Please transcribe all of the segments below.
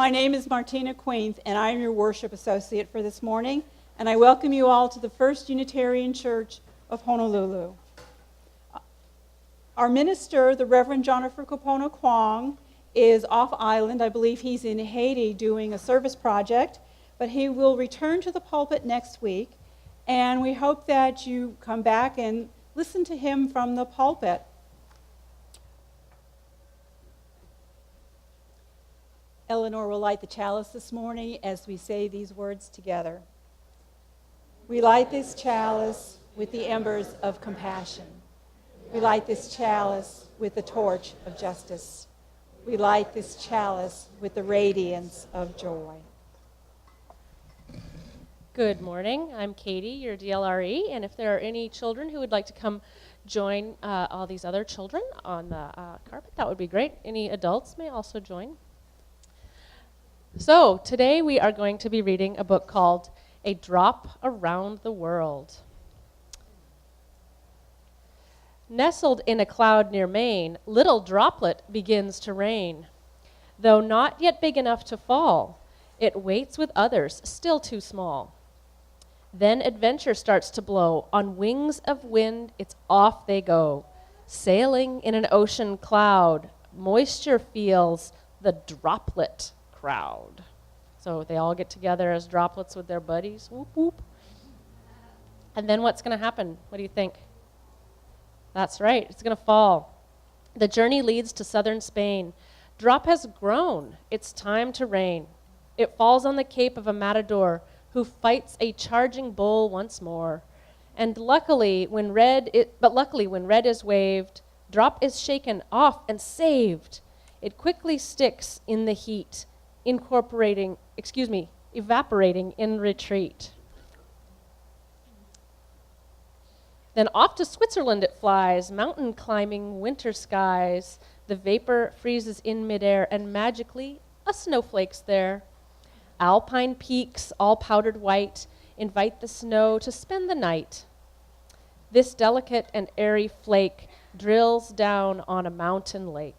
My name is Martina Queenth, and I am your worship associate for this morning, and I welcome you all to the First Unitarian Church of Honolulu. Our minister, the Reverend Jonathan Kopona Kwong, is off island. I believe he's in Haiti doing a service project, but he will return to the pulpit next week, and we hope that you come back and listen to him from the pulpit. Eleanor will light the chalice this morning as we say these words together. We light this chalice with the embers of compassion. We light this chalice with the torch of justice. We light this chalice with the radiance of joy. Good morning. I'm Katie, your DLRE, and if there are any children who would like to come join all these other children on the carpet, that would be great. Any adults may also join. So today we are going to be reading a book called A Drop Around the World. Nestled in a cloud near Maine, little droplet begins to rain. Though not yet big enough to fall, it waits with others still too small. Then adventure starts to blow. On wings of wind, it's off they go. Sailing in an ocean cloud, moisture feels the droplet crowd. So they all get together as droplets with their buddies. Whoop, whoop. And then what's going to happen? What do you think? That's right. It's going to fall. The journey leads to southern Spain. Drop has grown. It's time to rain. It falls on the cape of a matador who fights a charging bull once more. And luckily, when red is waved, Drop is shaken off and saved. It quickly sticks in the heat, evaporating in retreat. Then off to Switzerland it flies, mountain climbing winter skies. The vapor freezes in midair, and magically a snowflake's there. Alpine peaks, all powdered white, invite the snow to spend the night. This delicate and airy flake drills down on a mountain lake.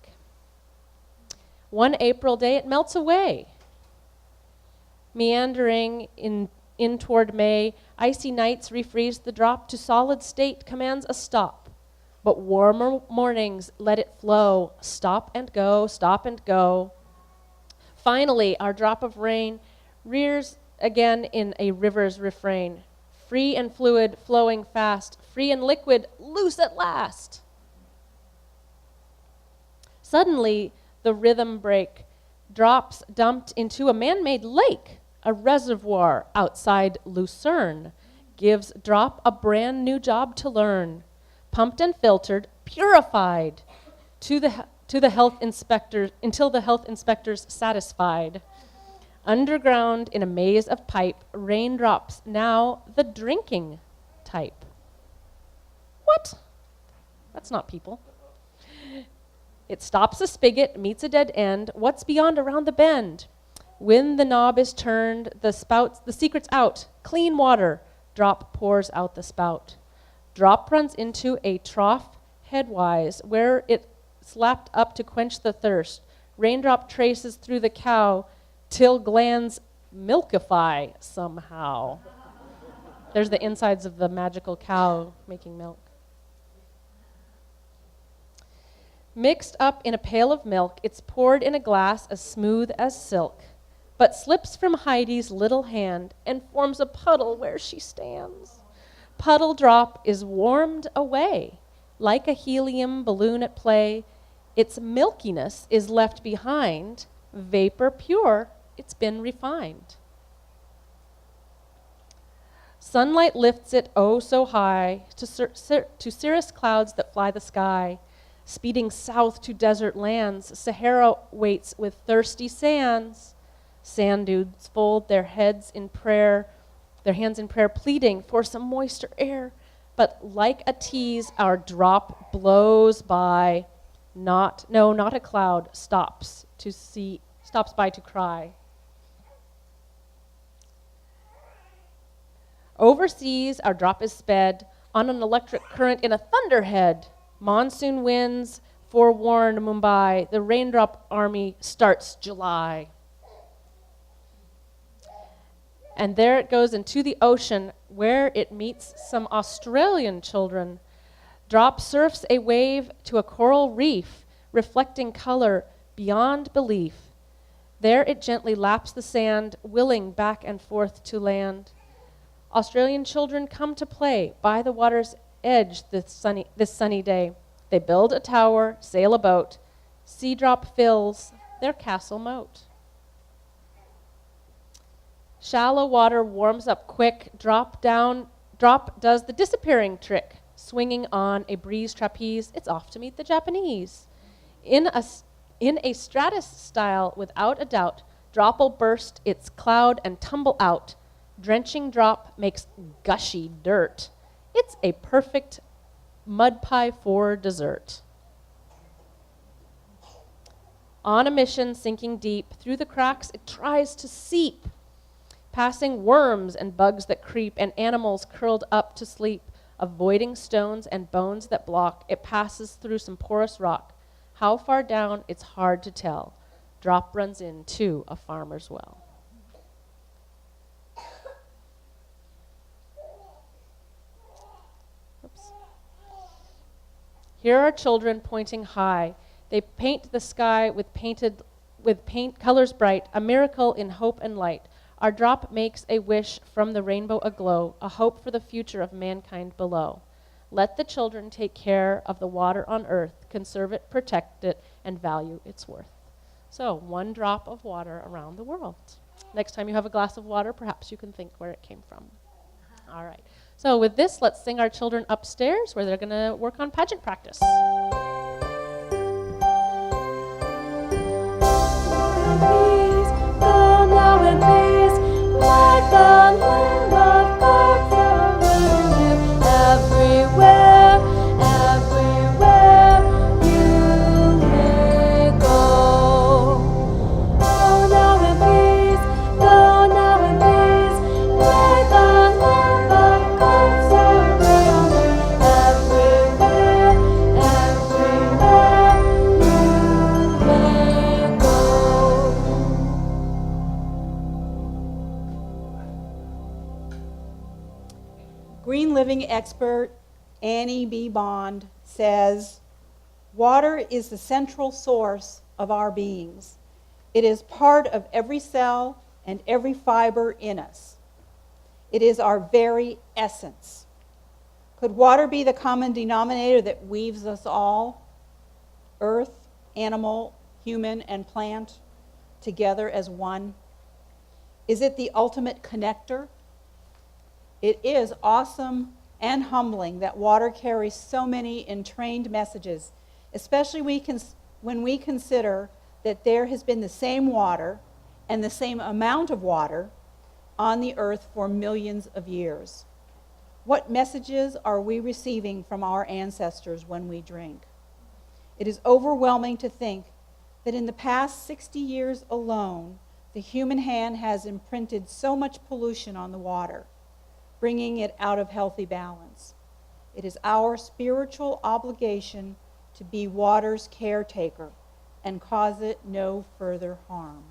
One April day it melts away. Meandering in toward May, icy nights refreeze the drop to solid state, commands a stop. But warmer mornings let it flow, stop and go, stop and go. Finally, our drop of rain rears again in a river's refrain. Free and fluid, flowing fast, free and liquid, loose at last. Suddenly, the rhythm break, drops dumped into a man-made lake. A reservoir outside Lucerne gives Drop a brand new job to learn. Pumped and filtered, purified to the health inspector until the health inspector's satisfied. Underground in a maze of pipe, raindrops now the drinking type. What? That's not people. It stops a spigot, meets a dead end. What's beyond around the bend? When the knob is turned, the secret's out. Clean water. Drop pours out the spout. Drop runs into a trough headwise, where it slapped up to quench the thirst. Raindrop traces through the cow till glands milkify somehow. There's the insides of the magical cow making milk. Mixed up in a pail of milk, it's poured in a glass as smooth as silk, but slips from Heidi's little hand and forms a puddle where she stands. Puddle Drop is warmed away, like a helium balloon at play. Its milkiness is left behind, vapor pure, it's been refined. Sunlight lifts it oh so high to cirrus clouds that fly the sky. Speeding south to desert lands, Sahara waits with thirsty sands. Sand dunes fold their hands in prayer, pleading for some moister air. But like a tease, our drop blows by. Not a cloud stops by to cry. Overseas, our drop is sped on an electric current in a thunderhead. Monsoon winds forewarn Mumbai. The raindrop army starts July. And there it goes into the ocean where it meets some Australian children. Drop surfs a wave to a coral reef, reflecting color beyond belief. There it gently laps the sand, willing back and forth to land. Australian children come to play by the water's edge this sunny day. They build a tower, sail a boat. Sea drop fills their castle moat. Shallow water warms up quick. Drop does the disappearing trick. Swinging on a breeze trapeze, it's off to meet the Japanese. In a stratus style, without a doubt, drop'll burst its cloud and tumble out. Drenching drop makes gushy dirt. It's a perfect mud pie for dessert. On a mission, sinking deep, through the cracks it tries to seep, passing worms and bugs that creep and animals curled up to sleep. Avoiding stones and bones that block, it passes through some porous rock. How far down, it's hard to tell. Drop runs into a farmer's well. Oops. Here are children pointing high. They paint the sky with paint colors bright, a miracle in hope and light. Our drop makes a wish from the rainbow aglow, a hope for the future of mankind below. Let the children take care of the water on earth, conserve it, protect it, and value its worth. So, one drop of water around the world. Next time you have a glass of water, perhaps you can think where it came from. All right. So with this, let's sing our children upstairs where they're going to work on pageant practice. Please, go now and please, like the Lamb of God forever. Everywhere, everywhere you may go. Go now and please, go now and please, like the Lamb of God forever. Everywhere, everywhere you may go. Green living expert Annie B. Bond says, water is the central source of our beings. It is part of every cell and every fiber in us. It is our very essence. Could water be the common denominator that weaves us all, earth, animal, human, and plant, together as one? Is it the ultimate connector? It is awesome and humbling that water carries so many entrained messages, especially when we consider that there has been the same water and the same amount of water on the earth for millions of years. What messages are we receiving from our ancestors when we drink? It is overwhelming to think that in the past 60 years alone, the human hand has imprinted so much pollution on the water, bringing it out of healthy balance. It is our spiritual obligation to be water's caretaker and cause it no further harm.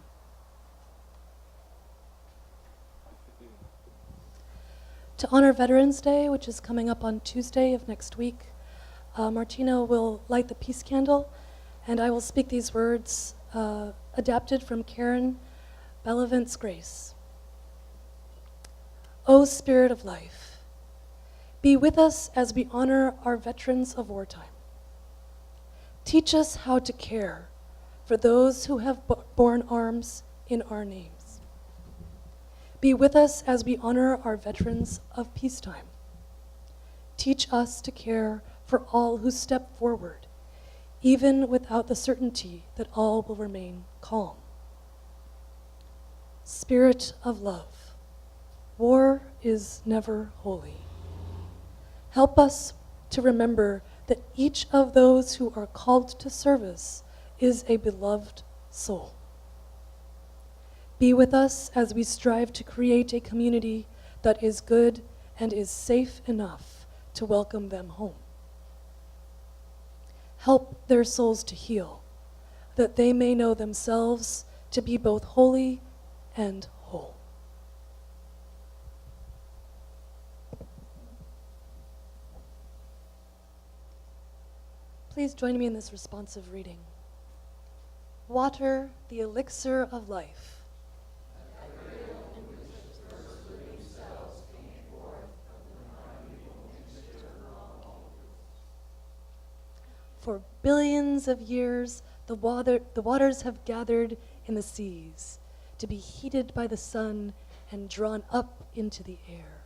To honor Veterans Day, which is coming up on Tuesday of next week, Martina will light the peace candle, and I will speak these words adapted from Karen Belavant's Grace. O Spirit of life, be with us as we honor our veterans of wartime. Teach us how to care for those who have borne arms in our names. Be with us as we honor our veterans of peacetime. Teach us to care for all who step forward, even without the certainty that all will remain calm. Spirit of love, war is never holy. Help us to remember that each of those who are called to service is a beloved soul. Be with us as we strive to create a community that is good and is safe enough to welcome them home. Help their souls to heal, that they may know themselves to be both holy and whole. Please join me in this responsive reading. Water, the elixir of life. For billions of years, the waters have gathered in the seas to be heated by the sun and drawn up into the air.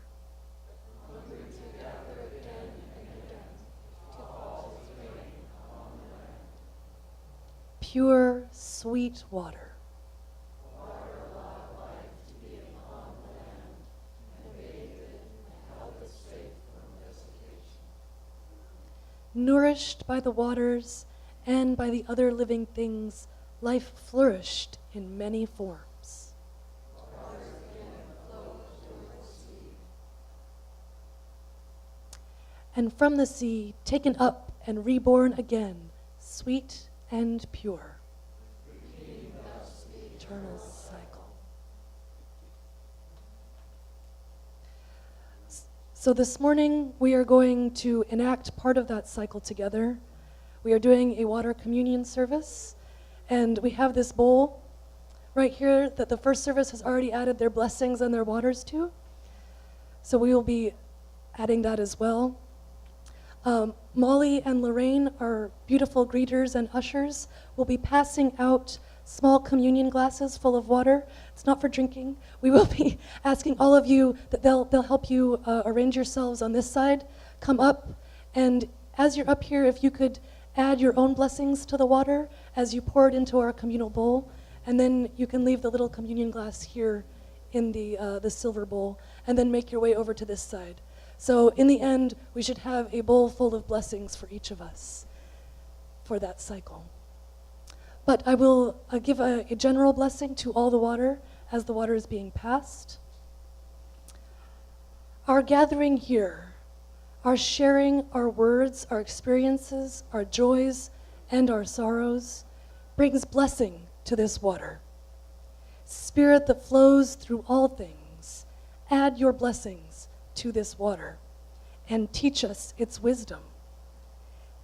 Pure, sweet water. Nourished by the waters and by the other living things, life flourished in many forms. And from the sea, taken up and reborn again, sweet and pure. Eternal cycle. So this morning, we are going to enact part of that cycle together. We are doing a water communion service, and we have this bowl right here that the first service has already added their blessings and their waters to. So we will be adding that as well. Molly and Lorraine, our beautiful greeters and ushers, will be passing out small communion glasses full of water. It's not for drinking. We will be asking all of you that they'll help you arrange yourselves on this side. Come up, and as you're up here, if you could add your own blessings to the water as you pour it into our communal bowl, and then you can leave the little communion glass here in the silver bowl, and then make your way over to this side. So in the end, we should have a bowl full of blessings for each of us for that cycle. But I will give a general blessing to all the water as the water is being passed. Our gathering here, our sharing our words, our experiences, our joys, and our sorrows brings blessing to this water. Spirit that flows through all things, add your blessings to this water and teach us its wisdom.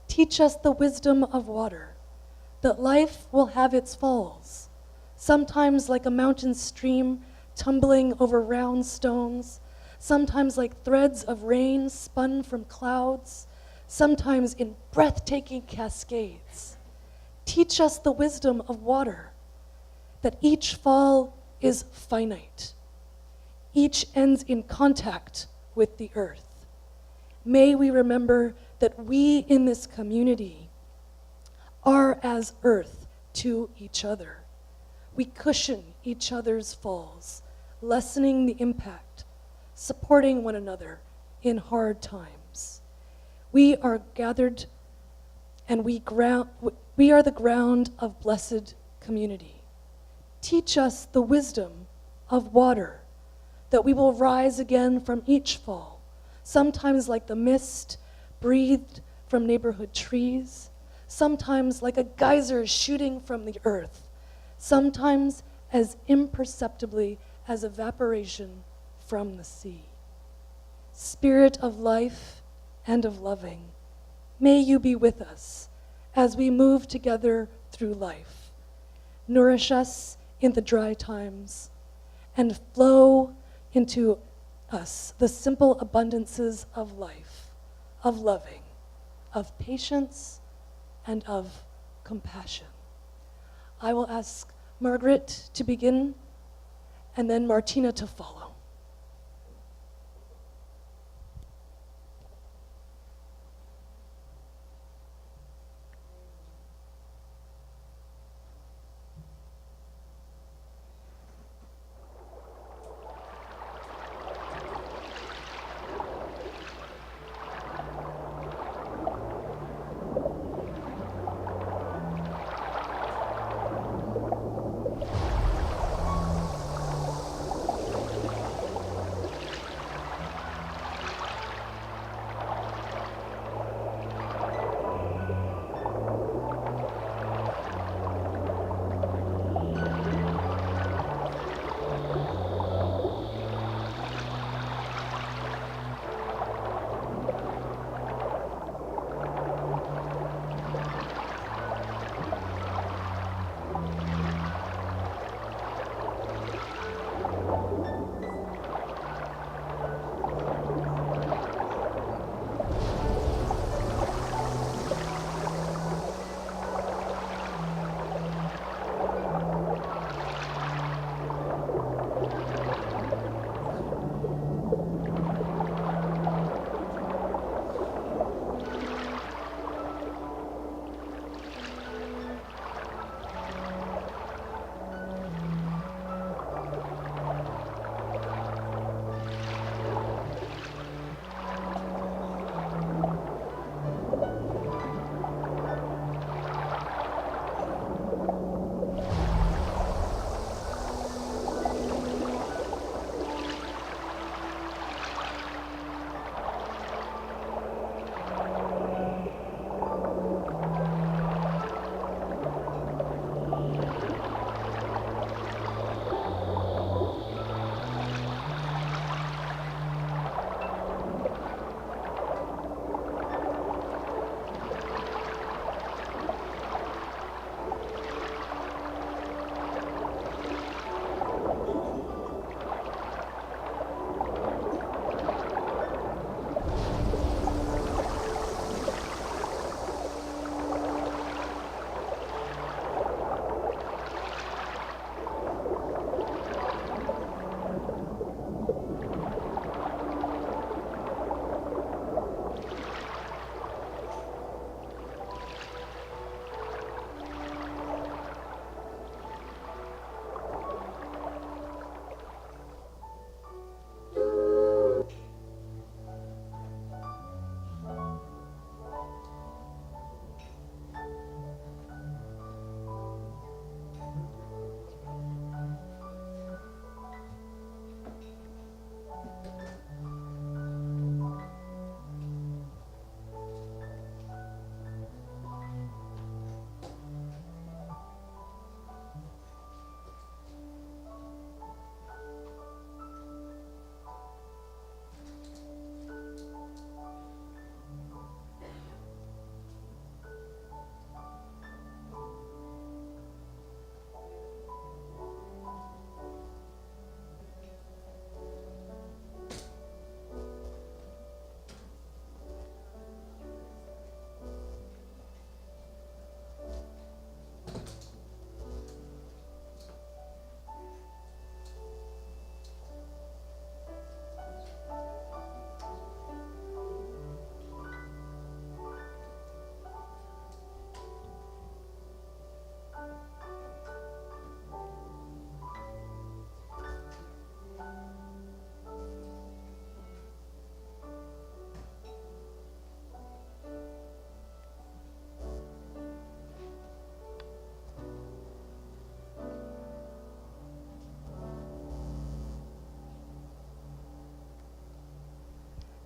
Teach us the wisdom of water, that life will have its falls, sometimes like a mountain stream tumbling over round stones, sometimes like threads of rain spun from clouds, sometimes in breathtaking cascades. Teach us the wisdom of water, that each fall is finite. Each ends in contact with the earth. May we remember that we in this community are as earth to each other. We cushion each other's falls, lessening the impact, supporting one another in hard times. We are gathered and we are the ground of blessed community. Teach us the wisdom of water, that we will rise again from each fall, sometimes like the mist breathed from neighborhood trees, sometimes like a geyser shooting from the earth, sometimes as imperceptibly as evaporation from the sea. Spirit of life and of loving, may you be with us as we move together through life. Nourish us in the dry times and flow into us the simple abundances of life, of loving, of patience, and of compassion. I will ask Margaret to begin, and then Martina to follow.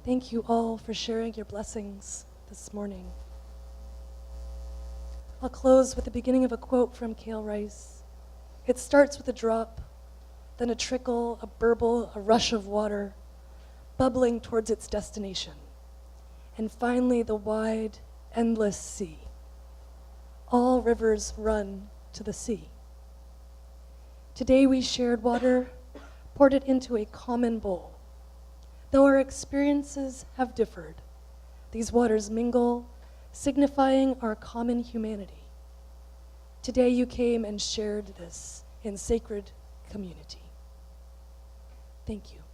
Thank you all for sharing your blessings this morning. I'll close with the beginning of a quote from Cale Rice. It starts with a drop, then a trickle, a burble, a rush of water, bubbling towards its destination, and finally the wide, endless sea. All rivers run to the sea. Today we shared water, poured it into a common bowl. Though our experiences have differed, these waters mingle, signifying our common humanity. Today you came and shared this in sacred community. Thank you.